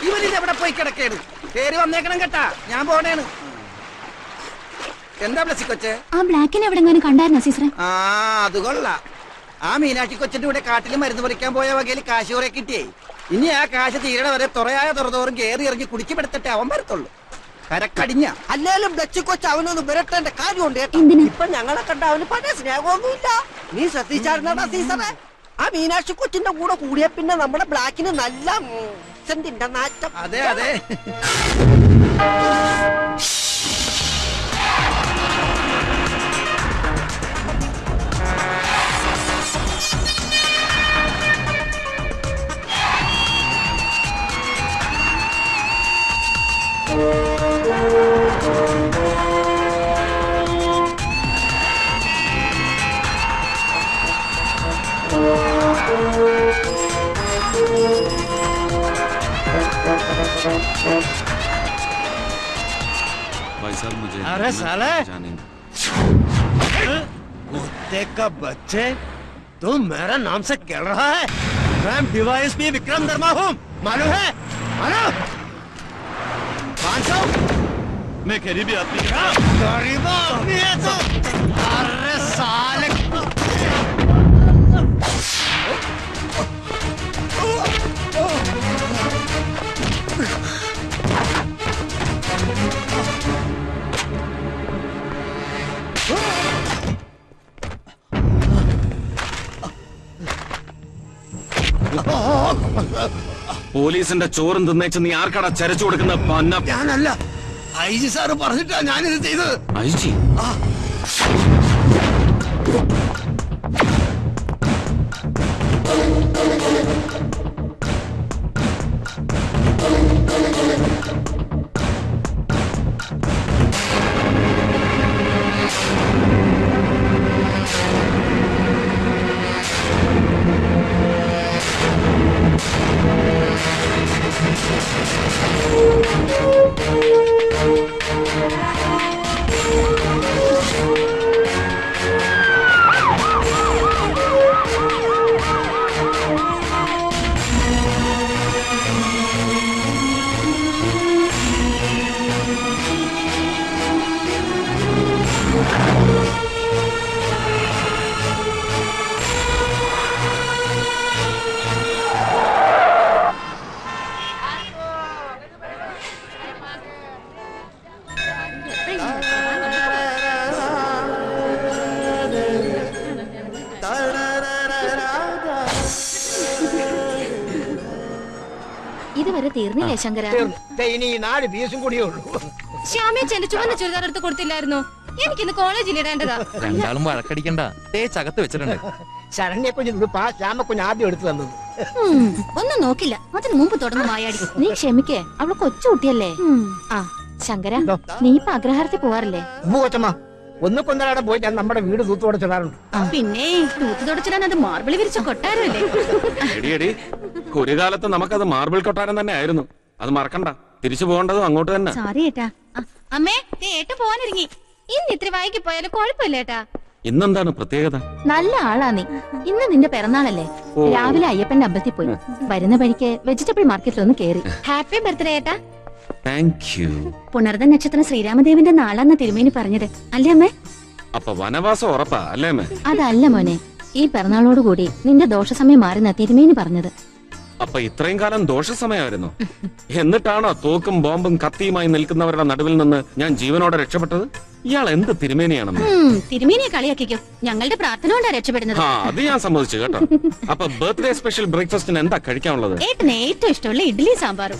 ഇവനിതെവിടെ പോയി കിടക്കേണ്? കേറി വന്നേക്കണം കേട്ടാ, ഞാൻ പോണേണ്. എന്താ ബ്ലസ്സി കൊച്ചെ? ആ ബ്ലാക്കിനെ എവിടെങ്ങാനും കണ്ടായിരുന്നോ സീസറെ? ആ അത് കൊള്ളാം. ആ മീനാക്ഷി കൊച്ചിന്റെ കൂടെ കാട്ടിൽ മരുന്ന് പറിക്കാൻ പോയ വകയിൽ കാശ് കുറെ കിട്ടിയേ. ഇനി ആ കാശ് തീരണ വരെ തുറയായ തുറതോറും കേറി ഇറങ്ങി കുടിച്ചു പെടുത്തിട്ട് അവൻ വരത്തുള്ളൂ. കരക്കടിഞ്ഞ അല്ലേലും ബ്ലസ്സി കൊച്ച് അവനൊന്ന് വരട്ടേണ്ട കാര്യമുണ്ട്. ഇപ്പൊ ഞങ്ങളെ കണ്ട അവന് പഴയ സ്നേഹമൊന്നുമില്ല. നീ ശ്രദ്ധിച്ചായിരുന്നടാ സീസറെ? ആ മീനാക്ഷി കൊച്ചിന്റെ കൂടെ കൂടിയ പിന്നെ നമ്മുടെ ബ്ലാക്കിന് നല്ല സെന്റിന്റെ നാറ്റം. അതെ അതെ. भाई साहब मुझे अरे साले कुत्ते का बच्चे, तुम मेरा नाम से खेल रहा है? मैं डीवाईएसपी विक्रम वर्मा हूँ, मालूम है? मालूम? 500? मैं गरीबी आदमी गरीब आदमी है तो? अरे साले പോലീസിന്റെ ചോറും തിന്നേച്ച് നീ ആർക്കടാ ചരച്ചു കൊടുക്കുന്ന പന്ന? ഞാനല്ല, ഐജി സാറ് പറഞ്ഞിട്ടാ ഞാനിത് ചെയ്തത്. ഐജി? ഇതുവരെ തീർന്നില്ലേ ശങ്കര? ഇനി 4 പീസും കൂടിയേ ഉള്ളൂ. ശ്യാമേച്ചന്റെ ചുവന്ന ചുരിദാർ എടുത്ത് കൊടുത്തില്ലായിരുന്നോ? എനിക്കിന്ന് കോളേജിൽ ഇടേണ്ടതാ. രണ്ടാളും വഴക്കടിക്കണ്ട, തേച്ചകത്ത് വെച്ചിട്ടുണ്ട്. ശരണ്യെ കുഞ്ഞിപ്പാ ശ്യാമക്കുഞ്ഞ് ആദ്യം എടുത്തു തന്നത്. ഒന്നും നോക്കില്ല, അതിന് മുമ്പ് തുടങ്ങും മായാടി. നീ ക്ഷമിക്കേ, അവള് കൊച്ചുകുട്ടിയല്ലേ. ആ ശങ്കര, നീ ഇപ്പൊ അഗ്രഹാരത്തിൽ പോവാറില്ലേ? ഒന്ന് കൊന്നരാടെ പോയി ഞാൻ നമ്മുടെ വീട് തൂത്ത് തുടച്ചിടാറുണ്ട്. പിന്നെ തൂത്ത് തുടച്ചിടാൻ അത് മാർബിൾ വിരിച്ച കൊട്ടാരല്ലേ? എടിയടി, ഒരു കാലത്ത് നമുക്കത് മാർബിൾ കൊട്ടാരം തന്നെ ആയിരുന്നു. അത് മറക്കണ്ട, തിരിച്ചു പോകേണ്ടതും അങ്ങോട്ട് തന്നെ. സോറി ഏട്ടാ. അമ്മേ, ഏട്ട പോവാനിറങ്ങി. ഇന്ന് ഇത്തിരി വൈകി പോയാലും കുഴപ്പമില്ല ഏട്ടാ. ഇന്നെന്താണ് പ്രത്യേകത? നല്ല ആളാ നീ. ഇന്ന് നിന്റെ പിറന്നാളല്ലേ? രാവിലെ അയ്യപ്പന്റെ അമ്പലത്തിൽ പോയി വരുന്ന വഴിക്ക് വെജിറ്റബിൾ മാർക്കറ്റിൽ ഒന്ന് കേറി. ഹാപ്പി ബർത്ത്ഡേ ഏട്ടാ. Thank you. പുണർദ നക്ഷത്രം ശ്രീരാമദേവന്റെ നാളാന്ന തിരുമേനി പറഞ്ഞത് അല്ലേ അമ്മേ? അപ്പൊ വനവാസം ഉറപ്പാ അല്ലേ അമ്മേ? അതല്ല മോനെ, ഈ പിറന്നാളോടുകൂടി നിന്റെ ദോഷസമയം മാറുന്ന തിരുമേനി പറഞ്ഞത്. അപ്പൊ ഇത്രയും കാലം ദോഷസമയമായിരുന്നു. എന്നിട്ടാണോ തോക്കും ബോംബും കത്തിയുമായി നിൽക്കുന്നവരുടെ നടുവിൽ നിന്ന് ഞാൻ ജീവനോടെ രക്ഷപ്പെട്ടത്? ഇയാൾ എന്ത് തിരുമേനിയാണെന്ന്. തിരുമേനിയെ കളിയാക്കിക്കോ, ഞങ്ങളുടെ പ്രാർത്ഥന കൊണ്ടാ രക്ഷപ്പെടുന്നത്. അത് ഞാൻ സമ്മതിച്ചു കേട്ടോ. അപ്പൊ ബർത്ത്ഡേ സ്പെഷ്യൽ ബ്രേക്ക്ഫാസ്റ്റിന് എന്താ കഴിക്കാനുള്ളത്? ഏട്ടന് ഏറ്റവും ഇഷ്ടമുള്ള ഇഡ്ഡലി സാമ്പാറും.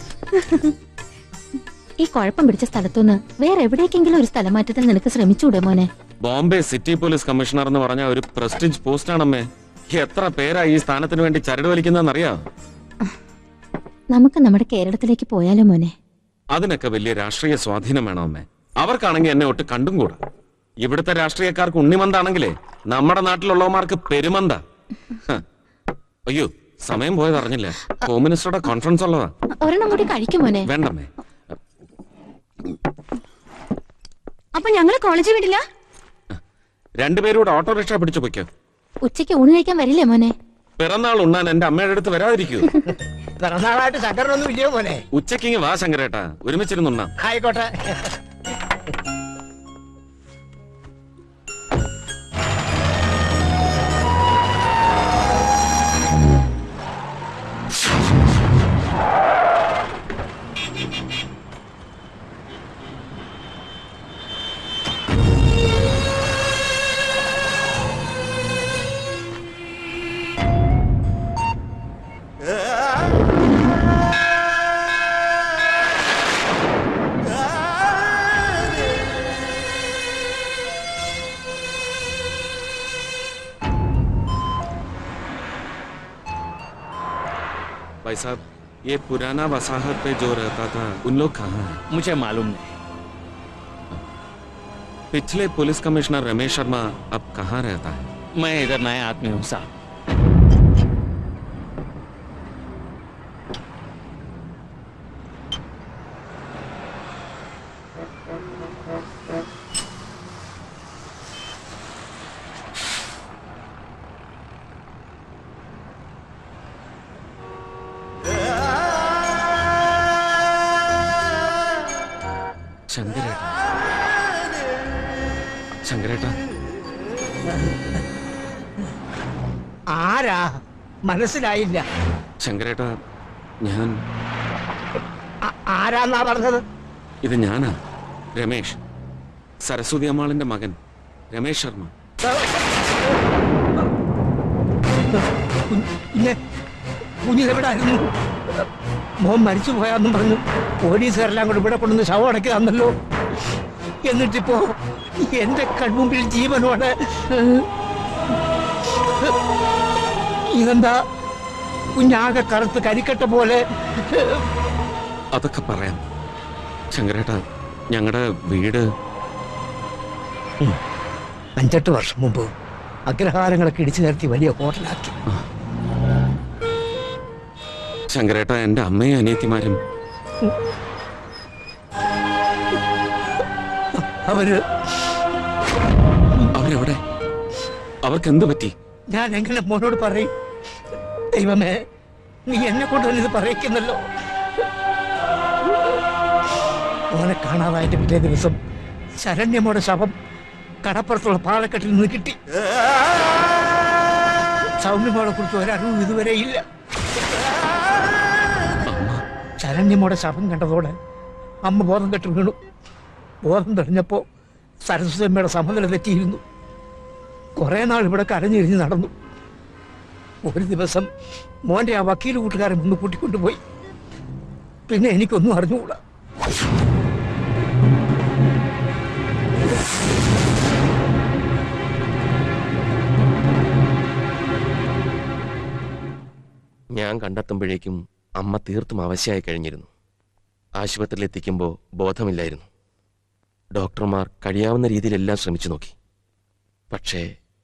ഈ കുഴപ്പം പിടിച്ച സ്ഥലത്തുനിന്ന് വേറെ എവിടേക്കെങ്കിലും ഒരു സ്ഥലം മാറ്റത്തിൽ നിനക്ക് ശ്രമിച്ചൂടെ മോനെ? ബോംബെ സിറ്റി പോലീസ് കമ്മീഷണർ എന്ന് പറഞ്ഞ ഒരു പ്രസ്റ്റീജ് പോസ്റ്റ് ആണമ്മേ. എത്ര പേരാ ഈ സ്ഥാനത്തിന് വേണ്ടി ചരട് വലിക്കുന്നറിയാ? നമുക്ക് നമ്മുടെ കേരളത്തിലേക്ക് പോയാലോ മോനെ? അതിനൊക്കെ വലിയ രാഷ്ട്രീയ സ്വാധീനം വേണം അമ്മേ. അവർക്കാണെങ്കിൽ എന്നെ ഒട്ട് കണ്ടും കൂടാ. ഇവിടുത്തെ രാഷ്ട്രീയക്കാർക്ക് ഉണ്ണിമന്താണെങ്കിലേ നമ്മുടെ നാട്ടിലുള്ളവന്മാർക്ക് പെരുമന്ത. അയ്യോ, സമയം പോയത് അറിഞ്ഞില്ല. ഹോം മിനിസ്റ്ററുടെ കോൺഫറൻസ് ഉള്ളതാ. ഒരെണ്ണം കൂടി കഴിക്കും മോനെ. വേണ്ടമ്മേ. അപ്പൊ ഞങ്ങള് കോളേജിൽ വിടില്ല? രണ്ടുപേരൂടെ ഓട്ടോറിക്ഷ പിടിച്ചു പൊയ്ക്കോ. ഉച്ചയ്ക്ക് ഊണ് കഴിക്കാൻ വരില്ലേ മോനെ? പിറന്നാൾ ഉണ്ണാൻ എന്റെ അമ്മയുടെ അടുത്ത് വരാതിരിക്കൂ. പിറന്നാളായിട്ട് ശങ്കരനൊന്നും ഇല്ലയോ മോനെ? ഉച്ചക്കിങ് വാ ശങ്കരേട്ടാ, ഒരുമിച്ചിരുന്നുണ്ണാം. ആയിക്കോട്ടെ. भाई साहब, ये पुराना वसाहत पे जो रहता था उन लोग कहाँ हैं? मुझे मालूम नहीं। पिछले पुलिस कमिश्नर रमेश शर्मा अब कहाँ रहता है? मैं इधर नया आदमी हूँ साहब। ശങ്കരേട്ടാ, ശങ്കരേട്ടാ, ആരാ? മനസ്സിലായില്ല. ശങ്കരേട്ടാ, ഞാൻ ആരാന്നാ പറഞ്ഞത്? ഇത് ഞാനാ, രമേഷ്, സരസ്വതി അമ്മാളിന്റെ മകൻ രമേഷ് ശർമ്മ. കുഞ്ഞിതെവിടായിരുന്നു? മോൻ മരിച്ചു പോയാന്നും പറഞ്ഞു പോലീസുകാരെല്ലാം കൂടെ ഇവിടെ കൊണ്ടുവന്ന് ശവം അടക്കി തന്നല്ലോ. എന്നിട്ടിപ്പോ എന്റെ കൺമുമ്പിൽ ജീവനോടെ. ഇതെന്താ കുഞ്ഞാകെ കറുത്ത് കരിക്കട്ട പോലെ? അതൊക്കെ പറയാം ശങ്കരേട്ടാ. ഞങ്ങളുടെ വീട് 5-8 വർഷം മുമ്പ് അഗ്രഹാരങ്ങളൊക്കെ ഇടിച്ചു നിരത്തി വലിയ ഹോട്ടലാക്കി. ശങ്കരേട്ടാ, എന്റെ അമ്മയും അനിയത്തിമാരും അവരെവിടെ? അവർക്ക് എന്ത് പറ്റി? ഞാൻ എങ്ങനെ മോനോട് പറയും? ദൈവമേ, നീ എന്നെ കൊണ്ട് തന്നെ ഇത് പറയിക്കുന്നല്ലോ. മോനെ കാണാതായിട്ട് പിറ്റേ ദിവസം ശരണ്യമോടെ ശവം കടപ്പുറത്തുള്ള പാലക്കെട്ടിൽ നിന്ന് കിട്ടി. സൗമ്യമോളെ കുറിച്ച് ഒരറിവും ഇതുവരെ ഇല്ല. ശരണ്യമോടെ ശവം കണ്ടതോടെ അമ്മ ബോധം കെട്ട് വീണു. ബോധം തെളിഞ്ഞപ്പോ സരസ്വതിയമ്മയുടെ സമനില തെറ്റിയിരുന്നു. കുറെ നാൾ ഇവിടെ കരഞ്ഞിരിഞ്ഞ് നടന്നു. ഒരു ദിവസം മോന്റെ ആ വക്കീൽ കൂട്ടുകാരൻ ഒന്ന് കൂട്ടിക്കൊണ്ടുപോയി. പിന്നെ എനിക്കൊന്നും അറിഞ്ഞുകൂടാ. ഞാൻ കണ്ടെത്തുമ്പോഴേക്കും അമ്മ തീർത്തും അവശയായി കഴിഞ്ഞിരുന്നു. ആശുപത്രിയിൽ എത്തിക്കുമ്പോൾ ബോധമില്ലായിരുന്നു. ഡോക്ടർമാർ കഴിയാവുന്ന രീതിയിലെല്ലാം ശ്രമിച്ചു നോക്കി. പക്ഷേ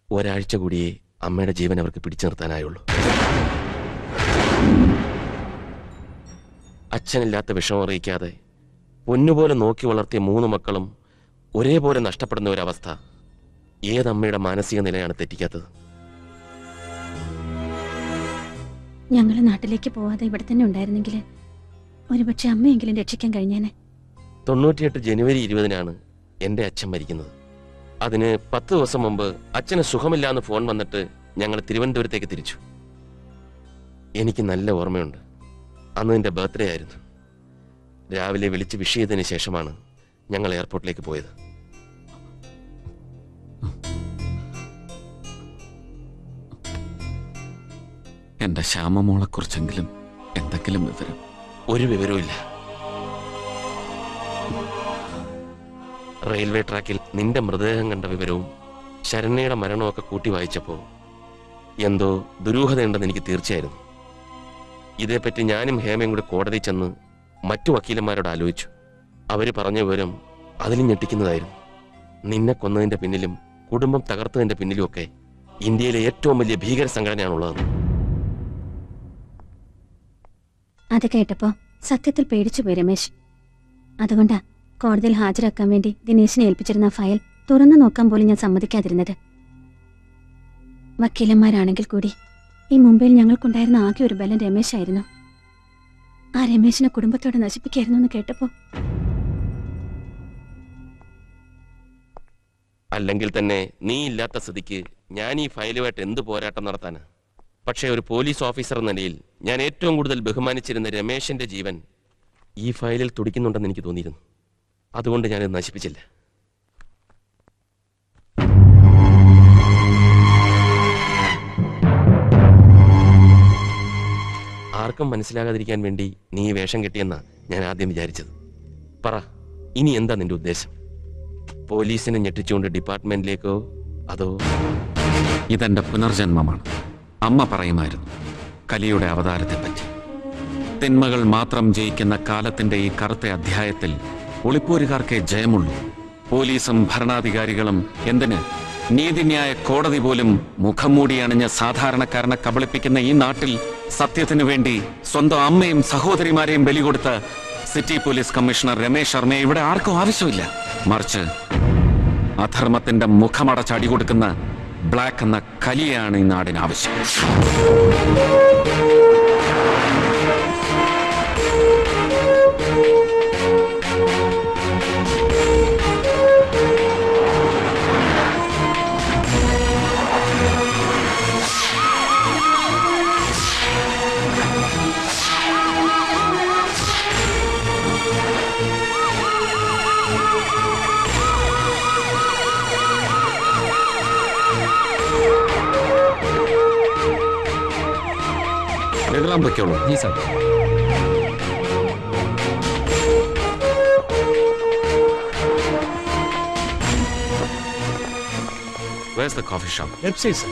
ഒരാഴ്ച കൂടിയേ അമ്മയുടെ ജീവൻ അവർക്ക് പിടിച്ചു നിർത്താനായുള്ളൂ. അച്ഛനില്ലാത്ത വിഷമം അറിയിക്കാതെ പൊന്നുപോലെ നോക്കി വളർത്തിയ 3 മക്കളും ഒരേപോലെ നഷ്ടപ്പെടുന്ന ഒരവസ്ഥ ഏതമ്മയുടെ മാനസിക നിലയാണ് തെറ്റിക്കാത്തത്? ഞങ്ങള് നാട്ടിലേക്ക് പോവാതെ ഇവിടെ തന്നെ ഉണ്ടായിരുന്നെങ്കിൽ ഒരുപക്ഷെ അമ്മയെങ്കിലും രക്ഷിക്കാൻ കഴിഞ്ഞേനെ. 98 ജനുവരി 20-നാണ് എൻ്റെ അച്ഛൻ മരിക്കുന്നത്. അതിന് 10 ദിവസം മുമ്പ് അച്ഛന് സുഖമില്ലാന്ന് ഫോൺ വന്നിട്ട് ഞങ്ങൾ തിരുവനന്തപുരത്തേക്ക് തിരിച്ചു. എനിക്ക് നല്ല ഓർമ്മയുണ്ട്. അന്ന് എൻ്റെ ബർത്ത്ഡേ ആയിരുന്നു. രാവിലെ വിളിച്ച് വിഷ് ചെയ്തതിന് ശേഷമാണ് ഞങ്ങൾ എയർപോർട്ടിലേക്ക് പോയത്. എന്റെ ശ്യാമമോളെ കുറിച്ചെങ്കിലും എന്തെങ്കിലും വിവരം? ഒരു വിവരവും ഇല്ല. റെയിൽവേ ട്രാക്കിൽ നിന്റെ മൃതദേഹം കണ്ട വിവരവും ശരണ്യയുടെ മരണമൊക്കെ കൂട്ടി വായിച്ചപ്പോൾ എന്തോ ദുരൂഹതയുണ്ടെന്ന് എനിക്ക് തീർച്ചയായിരുന്നു. ഇതേപ്പറ്റി ഞാനും ഹേമയും കൂടി കോടതി ചെന്ന് മറ്റു വക്കീലന്മാരോട് ആലോചിച്ചു. അവര് പറഞ്ഞ വിവരം അതിലും ഞെട്ടിക്കുന്നതായിരുന്നു. നിന്നെ കൊന്നതിന്റെ പിന്നിലും കുടുംബം തകർത്തതിന്റെ പിന്നിലുമൊക്കെ ഇന്ത്യയിലെ ഏറ്റവും വലിയ ഭീകര സംഘടനയാണുള്ളതെന്ന്. അത് കേട്ടപ്പോ സത്യത്തിൽ പേടിച്ചു പോയി രമേശ്. അതുകൊണ്ടാ കോടതിയിൽ ഹാജരാക്കാൻ വേണ്ടി ദിനേശിനെ ഏൽപ്പിച്ചിരുന്ന ഫയൽ തുറന്നു നോക്കാൻ പോലും ഞാൻ സമ്മതിക്കാതിരുന്നത്. വക്കീലന്മാരാണെങ്കിൽ കൂടി ഈ മുംബൈയിൽ ഞങ്ങൾക്കുണ്ടായിരുന്ന ആകെ ഒരു ബലം രമേശായിരുന്നു. ആ രമേശിനെ കുടുംബത്തോടെ നശിപ്പിക്കായിരുന്നു എന്ന് കേട്ടപ്പോ അല്ലെങ്കിൽ തന്നെ നീ ഇല്ലാത്ത സ്ഥിതിക്ക് ഞാൻ ഈ ഫയലുമായിട്ട് എന്ത് പോരാട്ടം നടത്താന്? പക്ഷേ ഒരു പോലീസ് ഓഫീസർ എന്ന നിലയിൽ ഞാൻ ഏറ്റവും കൂടുതൽ ബഹുമാനിച്ചിരുന്ന രമേശന്റെ ജീവൻ ഈ ഫയലിൽ തുടിക്കുന്നുണ്ടെന്ന് എനിക്ക് തോന്നിയിരുന്നു. അതുകൊണ്ട് ഞാനിത് നശിപ്പിച്ചില്ല. ആർക്കും മനസ്സിലാകാതിരിക്കാൻ വേണ്ടി നീ ഈ വേഷം കെട്ടിയെന്നാ ഞാൻ ആദ്യം വിചാരിച്ചത്. പറ, ഇനി എന്താ നിന്റെ ഉദ്ദേശം? പോലീസിനെ ഞെട്ടിച്ചുകൊണ്ട് ഡിപ്പാർട്ട്മെന്റിലേക്കോ അതോ? ഇതെന്റെ പുനർജന്മമാണ്. അമ്മ പറയുമായിരുന്നു കലിയുടെ അവതാരത്തെപ്പറ്റി. തിന്മകൾ മാത്രം ജയിക്കുന്ന കാലത്തിന്റെ ഈ കറുത്ത അധ്യായത്തിൽ ഒളിപ്പോരുകാർക്കേ ജയമുള്ളൂ. പോലീസും ഭരണാധികാരികളും എന്തിന് നീതിന്യായ കോടതി പോലും മുഖം മൂടി അണിഞ്ഞ സാധാരണക്കാരനെ കബളിപ്പിക്കുന്ന ഈ നാട്ടിൽ സത്യത്തിനു വേണ്ടി സ്വന്തം അമ്മയും സഹോദരിമാരെയും ബലി കൊടുത്ത സിറ്റി പോലീസ് കമ്മീഷണർ രമേശ് ശർമ്മയെ ഇവിടെ ആർക്കും ആവശ്യമില്ല. മറിച്ച് അധർമ്മത്തിന്റെ മുഖമടച്ചടി കൊടുക്കുന്ന ബ്ലാക്ക് എന്ന കലിയാണ് ഈ നാടിന് ആവശ്യം. എഴുതാൻ പറ്റുള്ളൂ. G sir. Where's the coffee shop? Let's see, sir.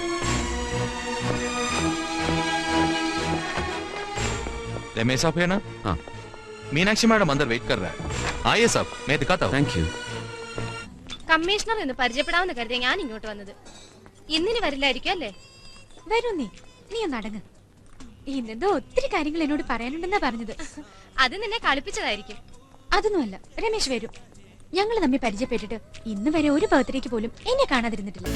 Ramesh साहब है ना? हाँ. मीनाक्षी मैडम अंदर वेट कर रहा है. आइए साहब, मैं दिखाता हूँ. Thank you. കമ്മീഷണർ എന്ന് പരിചയപ്പെടാമെന്ന് കരുതിയ ഞാൻ ഇങ്ങോട്ട് വന്നത്. ഇന്നിനി വരില്ലായിരിക്കും അല്ലേ? വരൂ. നീ ഒന്ന് അടങ്ങ്. ഇന്നെന്തോ ഒത്തിരി കാര്യങ്ങൾ എന്നോട് പറയാനുണ്ടെന്നാ പറഞ്ഞത്. അത് നിന്നെ കളിപ്പിച്ചതായിരിക്കും. അതൊന്നുമല്ല, രമേശ് വരും. ഞങ്ങൾ തമ്മിൽ പരിചയപ്പെട്ടിട്ട് ഇന്ന് വരെ ഒരു ബർത്ത്ഡേക്ക് പോലും എന്നെ കാണാതിരുന്നിട്ടില്ല.